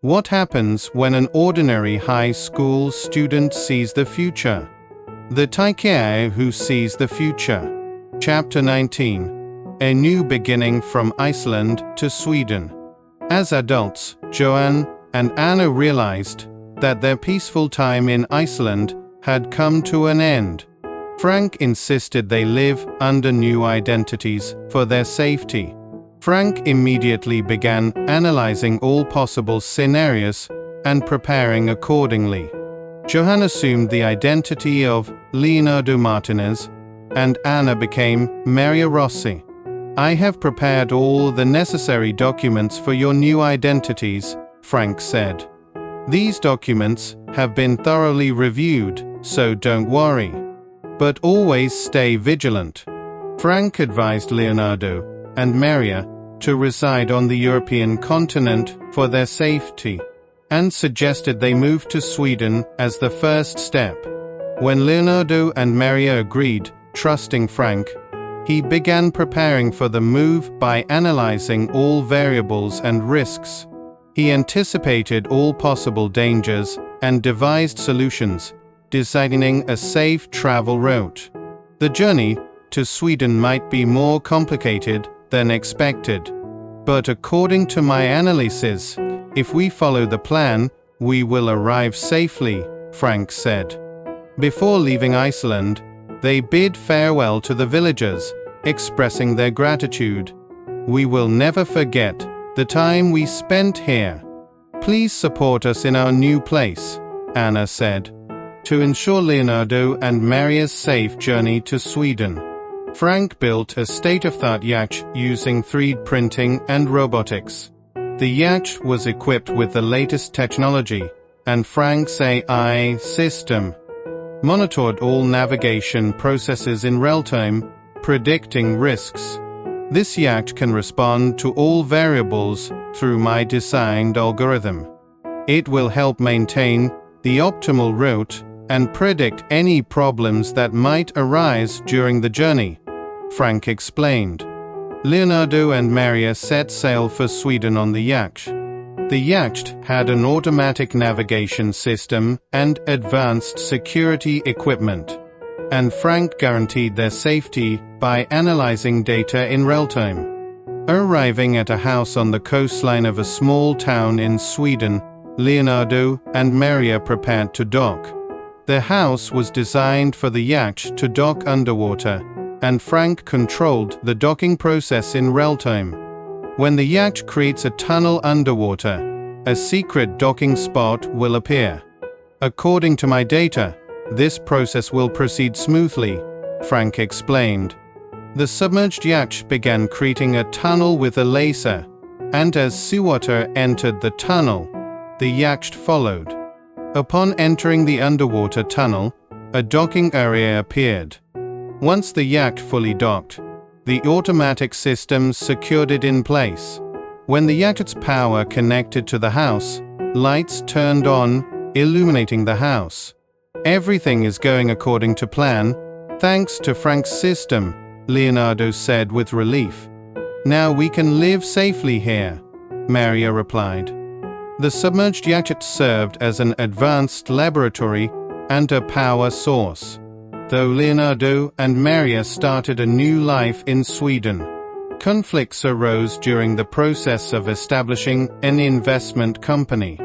What happens when an ordinary high school student sees the future? The Tyke who sees the future. Chapter 19. A new beginning from Iceland to Sweden. As adults, Johan and Anna realized that their peaceful time in Iceland had come to an end. Frank insisted they live under new identities for their safety. Frank immediately began analyzing all possible scenarios and preparing accordingly. Johan assumed the identity of Leonardo Martinez, and Anna became Maria Rossi. "I have prepared all the necessary documents for your new identities," Frank said. "These documents have been thoroughly reviewed, so don't worry. But always stay vigilant." Frank advised Leonardo and Maria to reside on the European continent for their safety, and suggested they move to Sweden as the first step. When Leonardo and Maria agreed, trusting Frank, he began preparing for the move by analyzing all variables and risks. He anticipated all possible dangers and devised solutions, designing a safe travel route. The journey to Sweden might be more complicated than expected. But according to my analysis, if we follow the plan, we will arrive safely, Frank said. Before leaving Iceland, they bid farewell to the villagers, expressing their gratitude. "We will never forget the time we spent here. Please support us in our new place," Anna said. To ensure Leonardo and Maria's safe journey to Sweden, Frank built a state-of-the-art yacht using 3D printing and robotics. The yacht was equipped with the latest technology, and Frank's AI system monitored all navigation processes in real time, predicting risks. "This yacht can respond to all variables through my designed algorithm. It will help maintain the optimal route and predict any problems that might arise during the journey," Frank explained. Leonardo and Maria set sail for Sweden on the yacht. The yacht had an automatic navigation system and advanced security equipment, and Frank guaranteed their safety by analyzing data in real time. Arriving at a house on the coastline of a small town in Sweden, Leonardo and Maria prepared to dock. The house was designed for the yacht to dock underwater, and Frank controlled the docking process in real time. When the yacht creates a tunnel underwater, a secret docking spot will appear. "According to my data, this process will proceed smoothly," Frank explained. The submerged yacht began creating a tunnel with a laser, and as seawater entered the tunnel, the yacht followed. Upon entering the underwater tunnel, a docking area appeared. Once the yacht fully docked, the automatic systems secured it in place. When the yacht's power connected to the house, lights turned on, illuminating the house. "Everything is going according to plan, thanks to Frank's system," Leonardo said with relief. "Now we can live safely here," Maria replied. The submerged yacht served as an advanced laboratory and a power source. Though Leonardo and Maria started a new life in Sweden, conflicts arose during the process of establishing an investment company.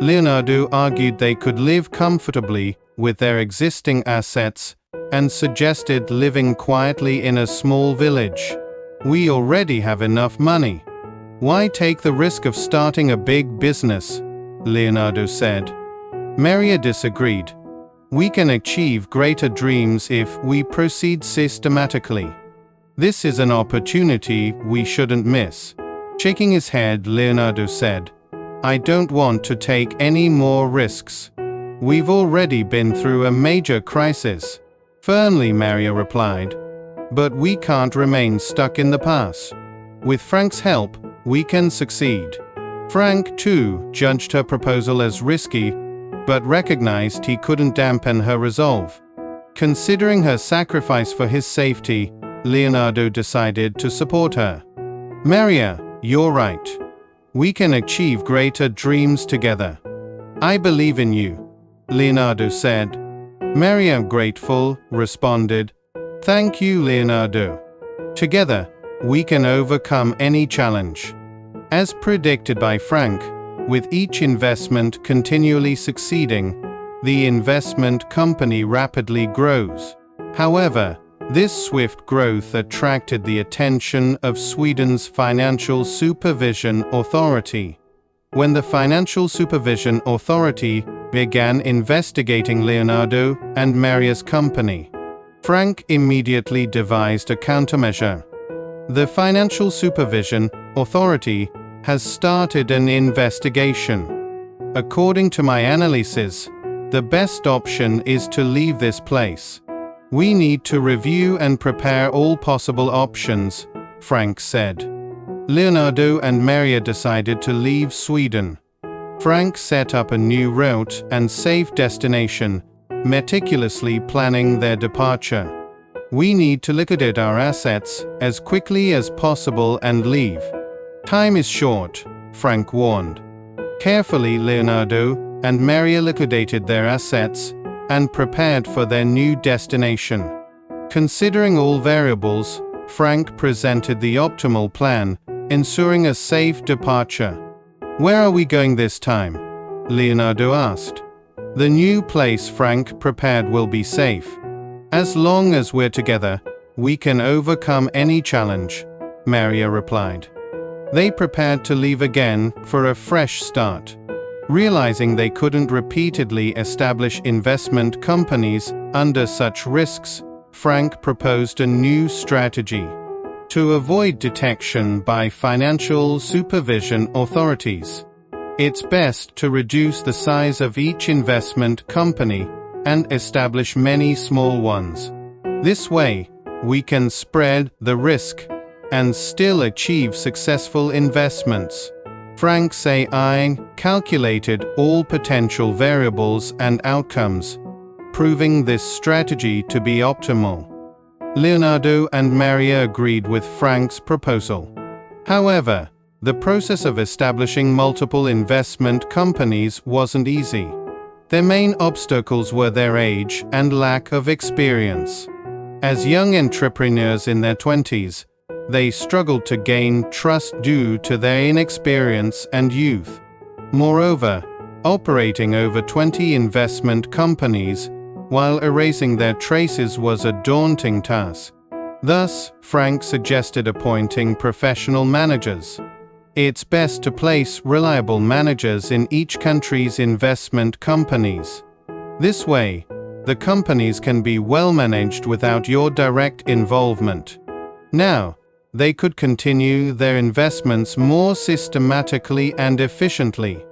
Leonardo argued they could live comfortably with their existing assets and suggested living quietly in a small village. "We already have enough money. Why take the risk of starting a big business?" Leonardo said. Maria disagreed. "We can achieve greater dreams if we proceed systematically. This is an opportunity we shouldn't miss." Shaking his head, Leonardo said, "I don't want to take any more risks. We've already been through a major crisis." Firmly, Maria replied. "But we can't remain stuck in the past. With Frank's help, we can succeed." Frank, too, judged her proposal as risky, but recognized he couldn't dampen her resolve. Considering her sacrifice for his safety, Leonardo decided to support her. "Maria, you're right. We can achieve greater dreams together. I believe in you, Leonardo said. Maria, grateful, responded, Thank you, Leonardo. Together, we can overcome any challenge. As predicted by Frank, with each investment continually succeeding, the investment company rapidly grows. However, this swift growth attracted the attention of Sweden's Financial Supervision Authority. When the Financial Supervision Authority began investigating Leonardo and Maria's company, Frank immediately devised a countermeasure. The Financial Supervision Authority has started an investigation. According to my analysis, the best option is to leave this place. We need to review and prepare all possible options, Frank said. Leonardo and Maria decided to leave Sweden. Frank set up a new route and safe destination, meticulously planning their departure. We need to liquidate our assets as quickly as possible and leave. Time is short, Frank warned. Carefully, Leonardo and Maria liquidated their assets and prepared for their new destination. Considering all variables, Frank presented the optimal plan, ensuring a safe departure. Where are we going this time? Leonardo asked. The new place Frank prepared will be safe. As long as we're together, we can overcome any challenge, Maria replied. They prepared to leave again for a fresh start. Realizing they couldn't repeatedly establish investment companies under such risks, Frank proposed a new strategy. To avoid detection by financial supervision authorities, it's best to reduce the size of each investment company and establish many small ones. This way, we can spread the risk and still achieve successful investments. Frank's AI calculated all potential variables and outcomes, proving this strategy to be optimal. Leonardo and Maria agreed with Frank's proposal. However, the process of establishing multiple investment companies wasn't easy. Their main obstacles were their age and lack of experience. As young entrepreneurs in their 20s, they struggled to gain trust due to their inexperience and youth. Moreover, operating over 20 investment companies while erasing their traces was a daunting task. Thus, Frank suggested appointing professional managers. It's best to place reliable managers in each country's investment companies. This way, the companies can be well managed without your direct involvement. Now, they could continue their investments more systematically and efficiently.